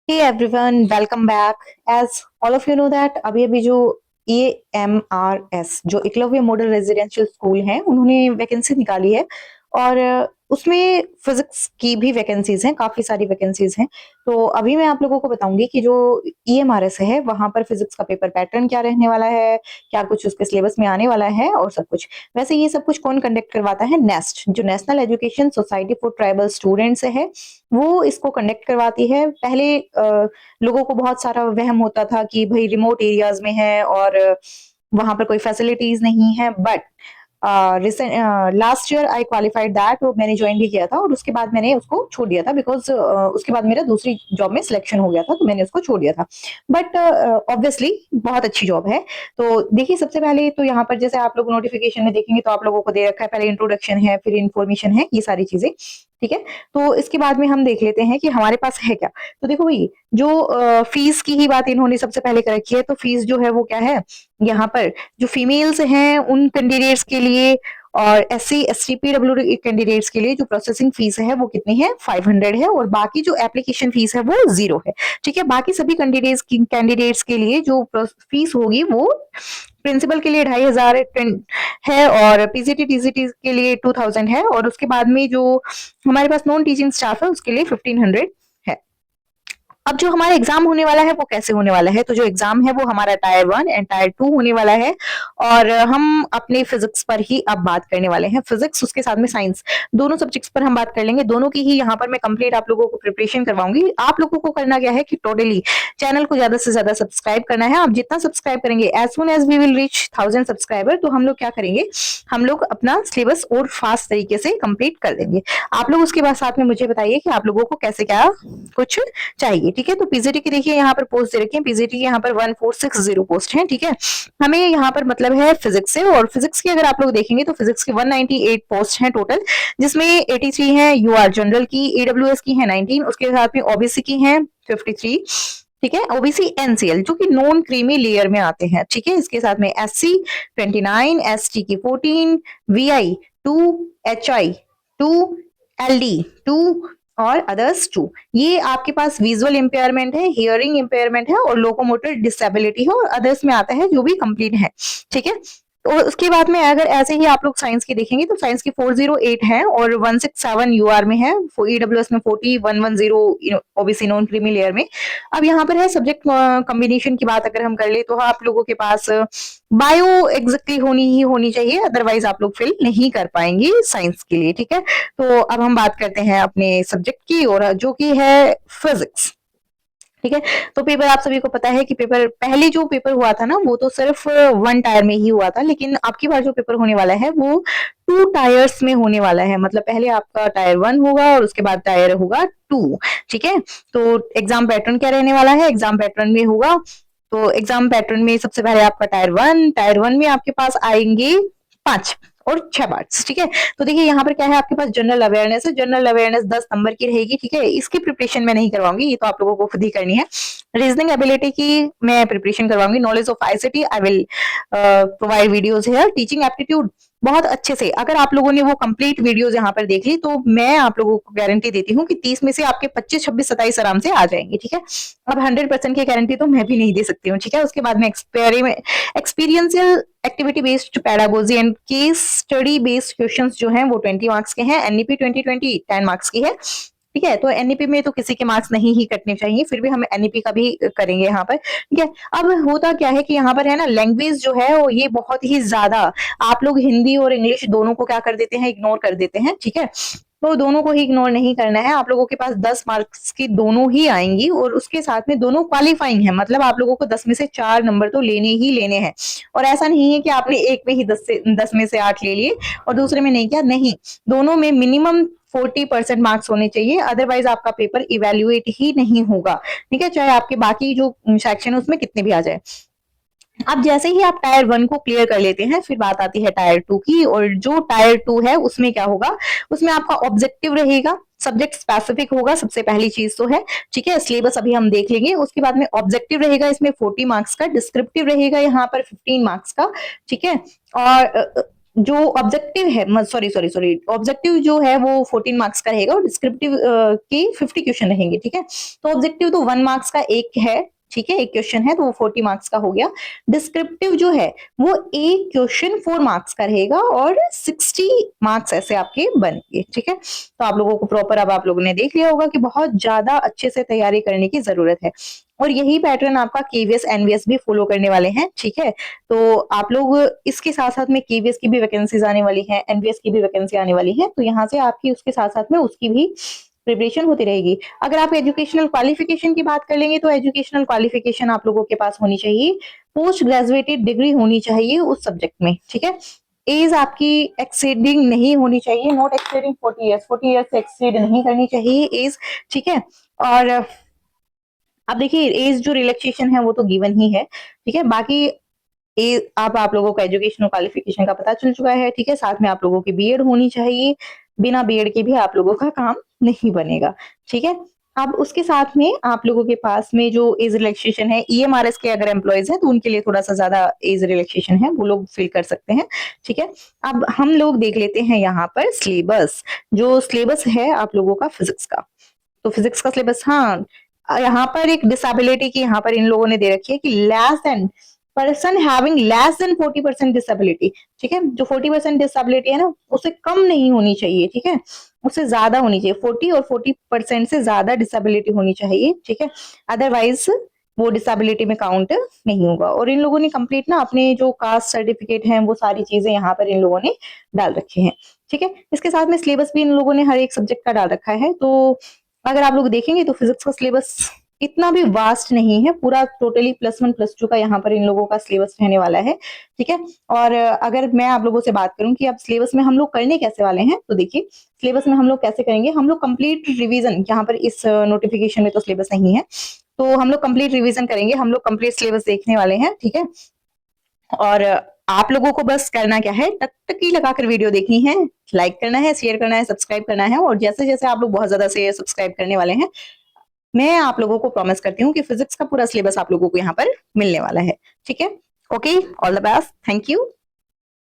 Hey everyone, welcome back. As all of you know that अभी अभी जो EMRS जो एकलव्य मॉडल रेजिडेंशियल स्कूल है उन्होंने वैकेंसी निकाली है और उसमें फिजिक्स की भी वैकेंसीज हैं, काफी सारी वैकेंसीज हैं। तो अभी मैं आप लोगों को बताऊंगी कि जो EMRS है वहां पर फिजिक्स का पेपर पैटर्न क्या रहने वाला है, क्या कुछ उसके सिलेबस में आने वाला है और सब कुछ। वैसे ये सब कुछ कौन कंडक्ट करवाता है? नेस्ट, जो national education society for tribal students है, वो इसको कंडक्ट करवाती है। पहले लोगों को बहुत सारा वहम होता था कि भाई रिमोट एरियाज में है और वहां पर कोई फैसिलिटीज नहीं है, but last year I qualified that, तो मैंने ज्वाइन भी किया था और उसके बाद मैंने उसको छोड़ दिया था बिकॉज उसके बाद मेरा दूसरी जॉब में सिलेक्शन हो गया था, तो मैंने उसको छोड़ दिया था। बट ऑब्वियसली बहुत अच्छी जॉब है। तो देखिए, सबसे पहले तो यहाँ पर जैसे आप लोग नोटिफिकेशन में देखेंगे तो आप लोगों को दे रखा है, पहले इंट्रोडक्शन है, फिर इन्फॉर्मेशन है, ये सारी चीजें। ठीक है, तो इसके बाद में हम देख लेते हैं कि हमारे पास है क्या। तो देखो भाई, जो फीस की ही बात इन्होंने सबसे पहले कर रखी है, तो फीस जो है वो क्या है यहाँ पर, जो फीमेल्स हैं उन कैंडिडेट्स के लिए और SC ST PWD कैंडिडेट्स के लिए जो प्रोसेसिंग फीस है वो कितनी है, 500 है, और बाकी जो एप्लीकेशन फीस है वो 0 है। ठीक है, बाकी सभी कैंडिडेट्स के लिए जो फीस होगी वो प्रिंसिपल के लिए 2500 है और PGT TCT के लिए 2000 है, और उसके बाद में जो हमारे पास नॉन टीचिंग स्टाफ है उसके लिए 1500 है। अब जो हमारा एग्जाम होने वाला है वो कैसे होने वाला है, तो जो एग्जाम है वो हमारा टायर 1 एंड टायर 2 होने वाला है। और हम अपने फिजिक्स पर ही अब बात करने वाले हैं, फिजिक्स उसके साथ में साइंस, दोनों सब्जेक्ट्स पर हम बात कर लेंगे। दोनों की ही यहाँ पर मैं कंप्लीट आप लोगों को प्रिपरेशन करवाऊंगी। आप लोगों को करना क्या है कि टोटली चैनल को ज्यादा से ज्यादा सब्सक्राइब करना है। आप जितना सब्सक्राइब करेंगे, as soon as we will reach 1000 subscriber, तो हम लोग क्या करेंगे, हम लोग अपना सिलेबस और फास्ट तरीके से कंप्लीट कर देंगे। आप लोग उसके बाद साथ में मुझे बताइए कि आप लोगों को कैसे क्या कुछ चाहिए। ठीक है, तो पीजीटी की देखिए यहाँ पर पोस्ट दे रखी है, पीजीटी की यहाँ पर 1460 पोस्ट है। ठीक है, हमें यहाँ पर मतलब है फिजिक्स से, और फिजिक्स की अगर आप लोग देखेंगे तो फिजिक्स की 198 पोस्ट है टोटल, जिसमें 83 है यूआर जनरल की, ईडब्ल्यूएस की है 19, उसके साथ में ओबीसी की है 53। ठीक है, ओबीसी एनसीएल जो कि नॉन क्रीमी लेयर में आते हैं। ठीक है, इसके साथ में एससी 29, एसटी की 14, वीआई 2, एचआई 2, एलडी 2 और अदर्स 2। ये आपके पास विजुअल इंपेयरमेंट है, हियरिंग इंपेयरमेंट है और लोकोमोटर डिसेबिलिटी है, और अदर्स में आता है जो भी कंप्लीट है। ठीक है, तो उसके बाद में अगर ऐसे ही आप लोग साइंस की देखेंगे तो साइंस की 408 है और 167 यूआर में है, ईडब्ल्यूएस में 40, 110 ओबीसी नॉन क्रीमी लेयर में। अब यहाँ पर है सब्जेक्ट कॉम्बिनेशन की बात अगर हम कर ले तो आप लोगों के पास बायो एग्जैक्टली होनी ही होनी चाहिए, अदरवाइज आप लोग फिल नहीं कर पाएंगे साइंस के लिए। ठीक है, तो अब हम बात करते हैं अपने सब्जेक्ट की, और जो कि है फिजिक्स। ठीक है, तो पेपर आप सभी को पता है कि पेपर पहले जो पेपर हुआ था ना वो तो सिर्फ 1 टायर में ही हुआ था, लेकिन आपकी बार जो पेपर होने वाला है वो 2 टायर्स में होने वाला है। मतलब पहले आपका टायर 1 होगा और उसके बाद टायर होगा 2। ठीक है, तो एग्जाम पैटर्न क्या रहने वाला है, एग्जाम पैटर्न में होगा, तो एग्जाम पैटर्न में सबसे पहले आपका टायर 1 में आपके पास आएंगे 5 और 6 पार्ट्स। ठीक है, तो देखिए यहाँ पर क्या है, आपके पास जनरल अवेयरनेस है, जनरल अवेयरनेस 10 नंबर की रहेगी। ठीक है, इसकी प्रिपरेशन मैं नहीं करवाऊंगी, ये तो आप लोगों को खुद ही करनी है। रीजनिंग एबिलिटी की मैं प्रिपरेशन करवाऊंगी। Knowledge of ICT I will provide videos है। टीचिंग एप्टीट्यूड बहुत अच्छे से अगर आप लोगों ने वो कंप्लीट वीडियोज यहाँ पर देख ली तो मैं आप लोगों को गारंटी देती हूँ कि 30 में से आपके 25 26 27 आराम से आ जाएंगे। ठीक है, अब 100% की गारंटी तो मैं भी नहीं दे सकती हूँ। ठीक है, उसके बाद में experiential activity based pedagogy and case study based questions जो हैं वो 20 मार्क्स के हैं। एनईपी 2020 10 मार्क्स की है। ठीक है, तो एनईपी में तो किसी के मार्क्स नहीं ही कटने चाहिए, फिर भी हम एनईपी का भी करेंगे यहाँ पर। ठीक है, अब होता क्या है कि यहाँ पर है ना, लैंग्वेज जो है वो ये बहुत ही ज्यादा, आप लोग हिंदी और इंग्लिश दोनों को क्या कर देते हैं, इग्नोर कर देते हैं। ठीक है, तो दोनों को ही इग्नोर नहीं करना है। आप लोगों के पास 10 मार्क्स की दोनों ही आएंगी और उसके साथ में दोनों क्वालिफाइंग है, मतलब आप लोगों को 10 में से 4 नंबर तो लेने ही लेने हैं। और ऐसा नहीं है कि आपने एक में ही 10 में से 8 ले लिए और दूसरे में नहीं किया, नहीं, दोनों में मिनिमम 40% मार्क्स होने चाहिए, अदरवाइज आपका पेपर इवेल्युएट ही नहीं होगा। ठीक है, चाहे आपके बाकी जो सेक्शन है उसमें कितने भी आ जाए। अब जैसे ही आप टायर 1 को क्लियर कर लेते हैं, फिर बात आती है टायर 2 की, और जो टायर 2 है उसमें क्या होगा, उसमें आपका ऑब्जेक्टिव रहेगा, सब्जेक्ट स्पेसिफिक होगा, सबसे पहली चीज तो है। ठीक है, सिलेबस अभी हम देख लेंगे। उसके बाद में ऑब्जेक्टिव रहेगा, इसमें 40 मार्क्स का, डिस्क्रिप्टिव रहेगा यहाँ पर 15 मार्क्स का। ठीक है, और जो ऑब्जेक्टिव है, सॉरी ऑब्जेक्टिव जो है वो 14 मार्क्स का रहेगा और डिस्क्रिप्टिव के 50 क्वेश्चन रहेंगे, ठीक है। तो ऑब्जेक्टिव तो 1 मार्क्स का एक है, ठीक है, एक क्वेश्चन है तो वो 40 मार्क्स का हो गया। डिस्क्रिप्टिव जो है वो एक क्वेश्चन 4 मार्क्स का रहेगा और 60 मार्क्स ऐसे आपके बनेंगे, ठीक है। तो आप लोगों को प्रॉपर अब आप लोगों ने देख लिया होगा कि बहुत ज्यादा अच्छे से तैयारी करने की जरूरत है और यही पैटर्न आपका केवीएस एनवीएस भी फॉलो करने वाले हैं, ठीक है। तो आप लोग इसके साथ साथ में केवीएस की भी वैकेंसीज आने वाली है, एनवीएस की भी वैकेंसी आने वाली है, तो यहाँ से आपकी उसके साथ साथ में उसकी भी प्रिपरेशन होती रहेगी। अगर आप एजुकेशनल क्वालिफिकेशन की बात कर लेंगे तो एजुकेशनल क्वालिफिकेशन आप लोगों के पास होनी चाहिए, पोस्ट ग्रेजुएटेड डिग्री होनी चाहिए उस सब्जेक्ट में, ठीक है। एज आपकी एक्सीडिंग नहीं होनी चाहिए, नॉट एक्सीडिंग 40 ईयर्स, 40 ईयर्स से एक्सीड नहीं करनी चाहिए एज, ठीक है। और अब देखिए एज जो रिलैक्सेशन है वो तो गिवन ही है, ठीक है। बाकी अब आप लोगों का एजुकेशनल क्वालिफिकेशन का पता चल चुका है, ठीक है। साथ में आप लोगों की बीएड होनी चाहिए, बिना बीएड के भी आप लोगों का काम नहीं बनेगा, ठीक है। अब उसके साथ में आप लोगों के पास में जो एज रिलैक्सेशन है, ईएमआरएस के अगर एम्प्लॉयज हैं तो उनके लिए थोड़ा सा ज्यादा एज रिलैक्सेशन है, वो लोग फिल कर सकते हैं, ठीक है। अब हम लोग देख लेते हैं यहाँ पर सिलेबस, जो सिलेबस है आप लोगों का फिजिक्स का। तो फिजिक्स का सिलेबस, हाँ, यहाँ पर एक डिसेबिलिटी की यहाँ पर इन लोगों ने दे रखी है कि less than person having less than 40% disability, ठीक है। जो 40% डिसेबिलिटी है ना उससे कम नहीं होनी चाहिए, ठीक है, उससे ज्यादा होनी चाहिए। 40 और 40% से ज्यादा डिसेबिलिटी होनी चाहिए, ठीक है, अदरवाइज वो डिसेबिलिटी में काउंट नहीं होगा। और इन लोगों ने कंप्लीट ना अपने जो कास्ट सर्टिफिकेट हैं वो सारी चीजें यहाँ पर इन लोगों ने डाल रखे हैं, ठीक है। इसके साथ में सिलेबस भी इन लोगों ने हर एक सब्जेक्ट का डाल रखा है। तो अगर आप लोग देखेंगे तो फिजिक्स का सिलेबस इतना भी वास्ट नहीं है, पूरा टोटली +1 +2 का यहाँ पर इन लोगों का सिलेबस रहने वाला है, ठीक है। और अगर मैं आप लोगों से बात करूं कि अब सिलेबस में हम लोग करने कैसे वाले हैं, तो देखिए सिलेबस में हम लोग कैसे करेंगे, हम लोग कंप्लीट रिवीजन, यहाँ पर इस नोटिफिकेशन में तो सिलेबस नहीं है, तो हम लोग कंप्लीट रिवीजन करेंगे, हम लोग कंप्लीट सिलेबस देखने वाले हैं, ठीक है। और आप लोगों को बस करना क्या है, टकटकी लगाकर वीडियो देखनी है, लाइक करना है, शेयर करना है, सब्सक्राइब करना है। और जैसे जैसे आप लोग बहुत ज्यादा से सब्सक्राइब करने वाले हैं, मैं आप लोगों को प्रॉमिस करती हूँ कि फिजिक्स का पूरा सिलेबस आप लोगों को यहाँ पर मिलने वाला है, ठीक है। Okay, all the best, thank you.